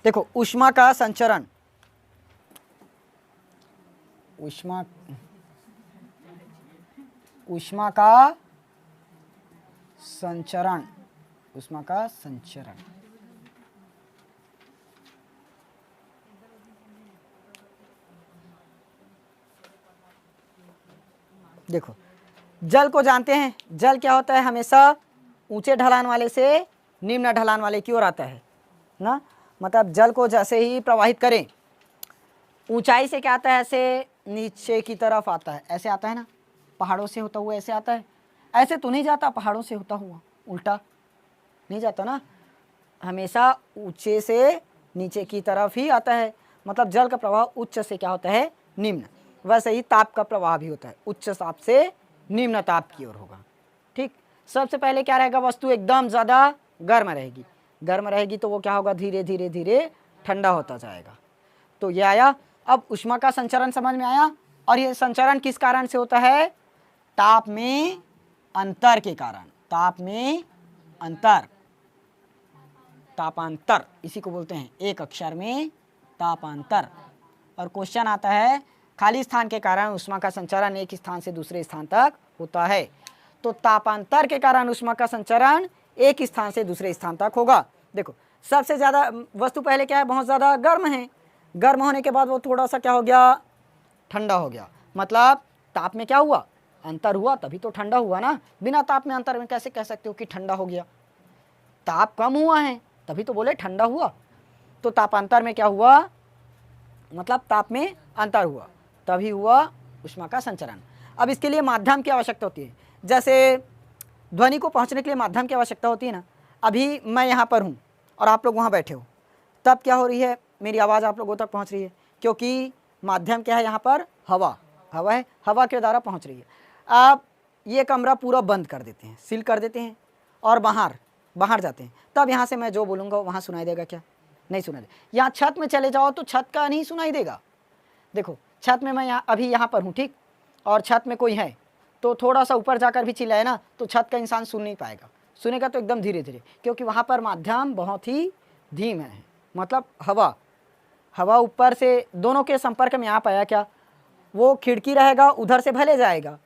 देखो ऊष्मा का संचरण, ऊष्मा का संचरण, ऊष्मा का संचरण। देखो जल को जानते हैं, जल क्या होता है, हमेशा ऊंचे ढलान वाले से निम्न ढलान वाले की ओर आता है ना। मतलब जल को जैसे ही प्रवाहित करें, ऊंचाई से क्या आता है, ऐसे नीचे की तरफ आता है, ऐसे आता है ना, पहाड़ों से होता हुआ ऐसे आता है। ऐसे तो नहीं जाता, पहाड़ों से होता हुआ उल्टा नहीं जाता ना, हमेशा ऊंचे से नीचे की तरफ ही आता है। मतलब जल का प्रवाह उच्च से क्या होता है, निम्न। वैसे ही ताप का प्रवाह भी होता है, उच्च ताप से निम्न ताप की ओर होगा। ठीक, सबसे पहले क्या रहेगा, वस्तु एकदम ज़्यादा गर्म रहेगी, गर्म रहेगी तो वो क्या होगा, धीरे धीरे धीरे ठंडा होता जाएगा। तो ये आया। अब ऊष्मा का संचरण समझ में आया। और ये संचरण किस कारण से होता है, ताप में अंतर के कारण, ताप में अंतर, तापांतर इसी को बोलते हैं, एक अक्षर में तापांतर। और क्वेश्चन आता है, खाली स्थान के कारण ऊष्मा का संचरण एक स्थान से दूसरे स्थान तक होता है। तो तापांतर के कारण ऊष्मा का संचरण एक स्थान से दूसरे स्थान तक होगा। देखो सबसे ज़्यादा वस्तु पहले क्या है, बहुत ज़्यादा गर्म है, गर्म होने के बाद वो थोड़ा सा क्या हो गया, ठंडा हो गया। मतलब ताप में क्या हुआ, अंतर हुआ, तभी तो ठंडा हुआ ना। बिना ताप में अंतर में कैसे कह सकते हो कि ठंडा हो गया, ताप कम हुआ है तभी तो बोले ठंडा हुआ। तो तापांतर में क्या हुआ, मतलब ताप में अंतर हुआ, तभी हुआ ऊष्मा का संचरण। अब इसके लिए माध्यम की आवश्यकता होती है, जैसे ध्वनि को पहुंचने के लिए माध्यम की आवश्यकता होती है ना। अभी मैं यहाँ पर हूँ और आप लोग वहाँ बैठे हो, तब क्या हो रही है, मेरी आवाज़ आप लोगों तक पहुँच रही है, क्योंकि माध्यम क्या है यहाँ पर, हवा, हवा है, हवा के द्वारा पहुँच रही है। आप ये कमरा पूरा बंद कर देते हैं, सील कर देते हैं और बाहर जाते हैं, तब यहाँ से मैं जो बोलूँगा वहाँ सुनाई देगा क्या, नहीं सुनाई देगा। यहाँ छत में चले जाओ तो छत का नहीं सुनाई देगा। देखो छत में मैं यहाँ अभी यहाँ पर हूँ, ठीक, और छत में कोई है तो थोड़ा सा ऊपर जाकर भी चिल्लाए ना तो छत का इंसान सुन नहीं पाएगा, सुनेगा तो एकदम धीरे धीरे, क्योंकि वहाँ पर माध्यम बहुत ही धीम है। मतलब हवा ऊपर से दोनों के संपर्क में आ पाया क्या, वो खिड़की रहेगा उधर से भले जाएगा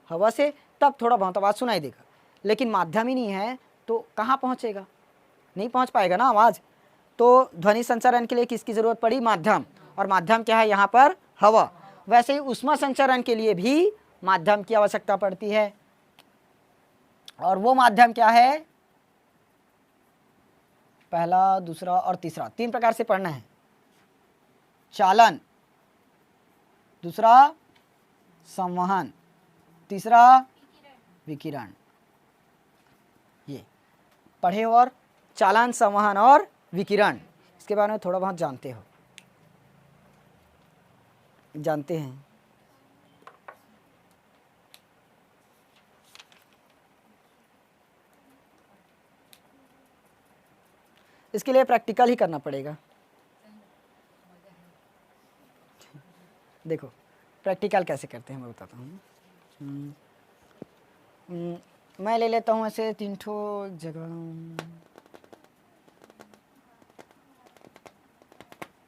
हवा से, तब थोड़ा बहुत आवाज़ सुनाई देगा। लेकिन माध्यम ही नहीं है तो कहाँ पहुँचेगा, नहीं पहुँच पाएगा ना आवाज़। तो ध्वनि संचरण के लिए किसकी ज़रूरत पड़ी, माध्यम। और माध्यम क्या है यहाँ पर, हवा। वैसे ही ऊष्मा संचरण के लिए भी माध्यम की आवश्यकता पड़ती है। और वो माध्यम क्या है, पहला, दूसरा और तीसरा, तीन प्रकार से पढ़ना है। चालन, दूसरा संवहन, तीसरा विकिरण। ये पढ़े और चालन, संवहन और विकिरण, इसके बारे में थोड़ा बहुत जानते हैं। इसके लिए प्रैक्टिकल ही करना पड़ेगा। देखो प्रैक्टिकल कैसे करते हैं मैं बताता हूँ। मैं ले लेता हूँ ऐसे 3 ठो जगह।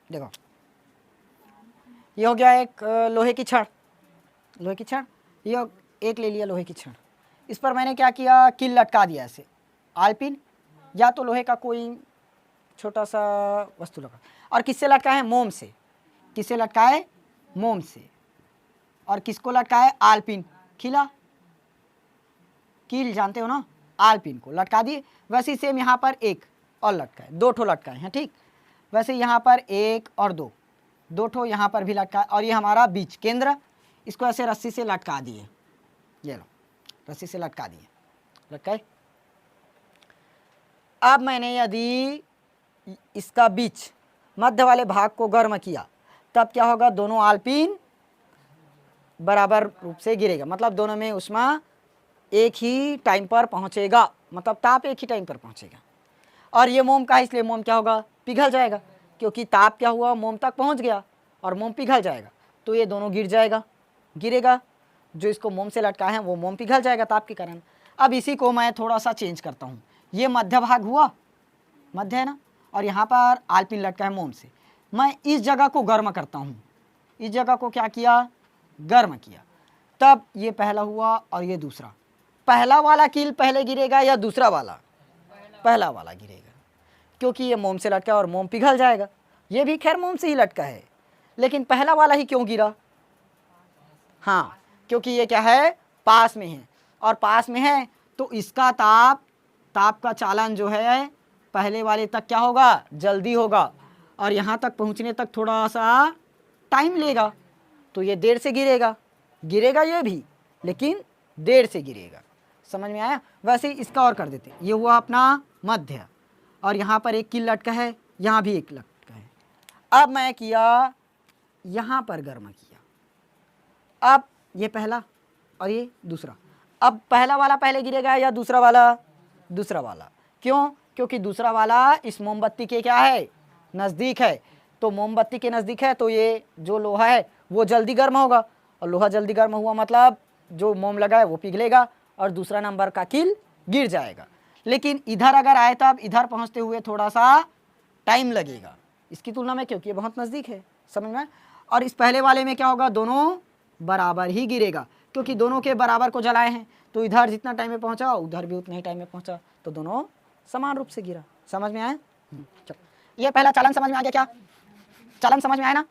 देखो ये हो गया एक लोहे की छड़, ये एक ले लिया लोहे की छड़, इस पर मैंने क्या किया, कील लटका दिया ऐसे, आलपिन या तो लोहे का कोई छोटा सा वस्तु लगा। और किससे लटकाए, मोम से। किससे लटकाए, मोम से। और किसको लटकाए, आलपिन, खिला, कील जानते हो ना, आलपिन को लटका दिए। वैसे ही सेम यहाँ पर एक और लटकाए, 2 ठो लटकाए हैं, ठीक। वैसे यहाँ पर 1 और 2 ठो यहाँ पर भी लटकाए। और ये हमारा बीच केंद्र, इसको ऐसे रस्सी से लटका दिए, ये लो रस्सी से लटका दिए, लटकाए। अब मैंने यदि इसका बीच मध्य वाले भाग को गर्म किया, तब क्या होगा, दोनों आलपिन बराबर रूप से गिरेगा। मतलब दोनों में ऊष्मा एक ही टाइम पर पहुंचेगा, मतलब ताप एक ही टाइम पर पहुंचेगा। और ये मोम का है, इसलिए मोम क्या होगा, पिघल जाएगा, क्योंकि ताप क्या हुआ, मोम तक पहुंच गया और मोम पिघल जाएगा। तो ये दोनों गिरेगा, जो इसको मोम से लटका है वो मोम पिघल जाएगा ताप के कारण। अब इसी को मैं थोड़ा सा चेंज करता हूँ, ये मध्य भाग हुआ, मध्य है ना, और यहाँ पर आलपिन लटका है मोम से। मैं इस जगह को गर्म करता हूँ, इस जगह को क्या किया, गर्म किया, तब ये पहला हुआ और ये दूसरा। पहला वाला कील पहले गिरेगा या दूसरा वाला? पहला वाला गिरेगा, क्योंकि ये मोम से लटका है और मोम पिघल जाएगा। ये भी खैर मोम से ही लटका है, लेकिन पहला वाला ही क्यों गिरा? हाँ, क्योंकि ये क्या है, पास में है, और पास में है तो इसका ताप का चालन जो है पहले वाले तक क्या होगा, जल्दी होगा, और यहाँ तक पहुँचने तक थोड़ा सा टाइम लेगा, तो ये देर से गिरेगा ये भी, लेकिन देर से गिरेगा। समझ में आया? वैसे ही इसका और कर देते हैं। ये हुआ अपना मध्य, और यहाँ पर एक कील लटका है, यहाँ भी एक लटका है। अब मैं किया यहाँ पर गर्म किया, अब ये पहला और ये दूसरा। अब पहला वाला पहले गिरेगा या दूसरा वाला? दूसरा वाला। क्यों? क्योंकि दूसरा वाला इस मोमबत्ती के क्या है, नज़दीक है, तो मोमबत्ती के नज़दीक है तो ये जो लोहा है वो जल्दी गर्म होगा, और लोहा जल्दी गर्म हुआ मतलब जो मोम लगा है वो पिघलेगा और दूसरा नंबर का कील गिर जाएगा। लेकिन इधर अगर आए तब इधर पहुंचते हुए थोड़ा सा टाइम लगेगा इसकी तुलना में, क्योंकि ये बहुत नज़दीक है। समझ में? और इस पहले वाले में क्या होगा, दोनों बराबर ही गिरेगा, क्योंकि दोनों के बराबर को जलाए हैं, तो इधर जितना टाइम में पहुंचा उधर भी उतने ही टाइम में पहुंचा, तो दोनों समान रूप से गिरा। समझ में आया? चलो, ये पहला चालन समझ में आ गया क्या? चालन समझ में आया ना?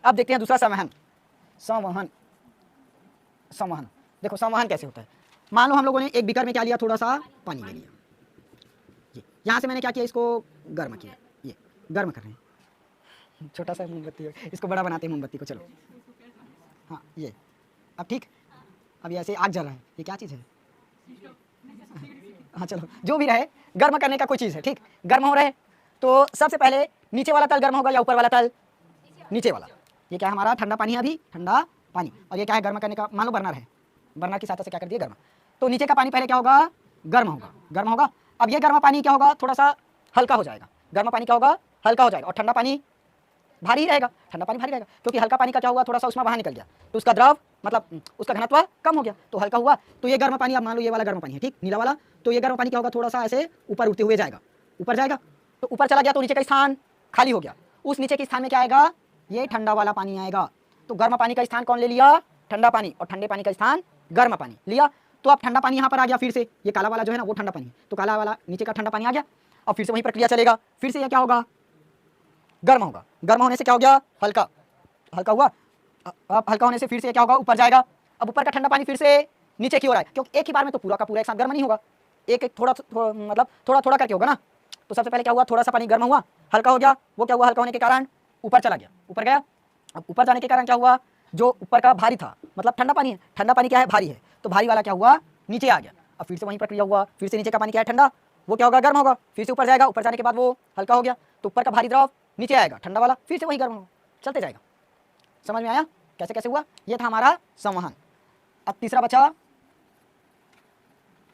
अब देखते हैं दूसरा संवहन। संवहन देखो, संवहन कैसे होता है। मान लो हम लोगों ने एक बीकर में क्या लिया, थोड़ा सा पानी ले लिया, ये यहाँ से मैंने क्या किया, इसको गर्म किया, ये गर्म कर रहे हैं, छोटा सा मोमबत्ती है, इसको बड़ा बनाते हैं मोमबत्ती को। चलो हाँ, ये अब ठीक, अब ये ऐसे आग जल रहा है, ये क्या चीज़ है? हाँ चलो, जो भी रहे, गर्म करने का कोई चीज़ है, ठीक। गर्म हो रहे तो सबसे पहले नीचे वाला तल गर्म होगा या ऊपर वाला तल? नीचे वाला। ये क्या है हमारा, ठंडा पानी है, अभी ठंडा पानी, और ये क्या है, गर्म करने का, मान लो बर्नर है, बर्नर की सहायता से क्या कर दिया, गर्म। तो नीचे का पानी पहले क्या होगा, गर्म होगा। अब ये गर्म पानी क्या होगा, थोड़ा सा हल्का हो जाएगा, गर्म पानी क्या होगा, हल्का हो जाएगा, और ठंडा पानी भारी रहेगा, क्योंकि हल्का पानी का क्या हुआ, थोड़ा सा उसमें बाहर निकल गया, तो उसका द्रव मतलब उसका घनत्व कम हो गया, तो हल्का हुआ। तो ये गर्म पानी, अब मान लो ये वाला गर्म पानी है, ठीक, नीला वाला, तो ये गर्म पानी क्या होगा, थोड़ा सा ऐसे ऊपर उठते हुए जाएगा, ऊपर जाएगा, तो ऊपर चला गया तो नीचे का स्थान खाली हो गया। उस नीचे के स्थान में क्या आएगा, ये ठंडा वाला पानी आएगा। तो गर्म पानी का स्थान कौन ले लिया, ठंडा पानी, और ठंडे पानी का स्थान गर्म पानी लिया। तो अब ठंडा पानी यहाँ पर आ गया, फिर से ये काला वाला जो है ना वो ठंडा पानी, तो काला वाला नीचे का ठंडा पानी आ गया, और फिर से वही प्रक्रिया चलेगा, फिर से ये क्या होगा, गर्म होगा। गर्म होने से क्या हो गया, हल्का हुआ। अब हल्का होने से फिर से क्या होगा, ऊपर जाएगा। अब ऊपर का ठंडा पानी फिर से नीचे की ओर आए, क्योंकि एक ही बार में तो पूरा का पूरा एक साथ गर्म नहीं होगा, एक थोड़ा मतलब थोड़ा करके होगा ना। तो सबसे पहले क्या हुआ, थोड़ा सा पानी गर्म हुआ, हल्का हो गया, वो क्या हुआ, हल्का होने के कारण ऊपर चला गया, ऊपर गया। अब ऊपर जाने के कारण क्या हुआ, जो ऊपर का भारी था, मतलब ठंडा पानी है, ठंडा पानी क्या है, भारी है, तो भारी वाला क्या हुआ, नीचे आ गया। अब फिर से वही प्रक्रिया हुआ, फिर से नीचे का पानी क्या है, ठंडा, वो क्या होगा, गर्म होगा, फिर से ऊपर जाएगा, ऊपर जाने के बाद वो हल्का हो गया, तो ऊपर का भारी द्रव नीचे आएगा, ठंडा वाला, फिर से वही गर्म होगा, चलते जाएगा। समझ में आया कैसे कैसे हुआ? ये था हमारा संवहन। अब तीसरा बचा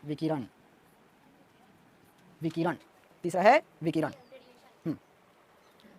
विकिरण। तीसरा है विकिरण।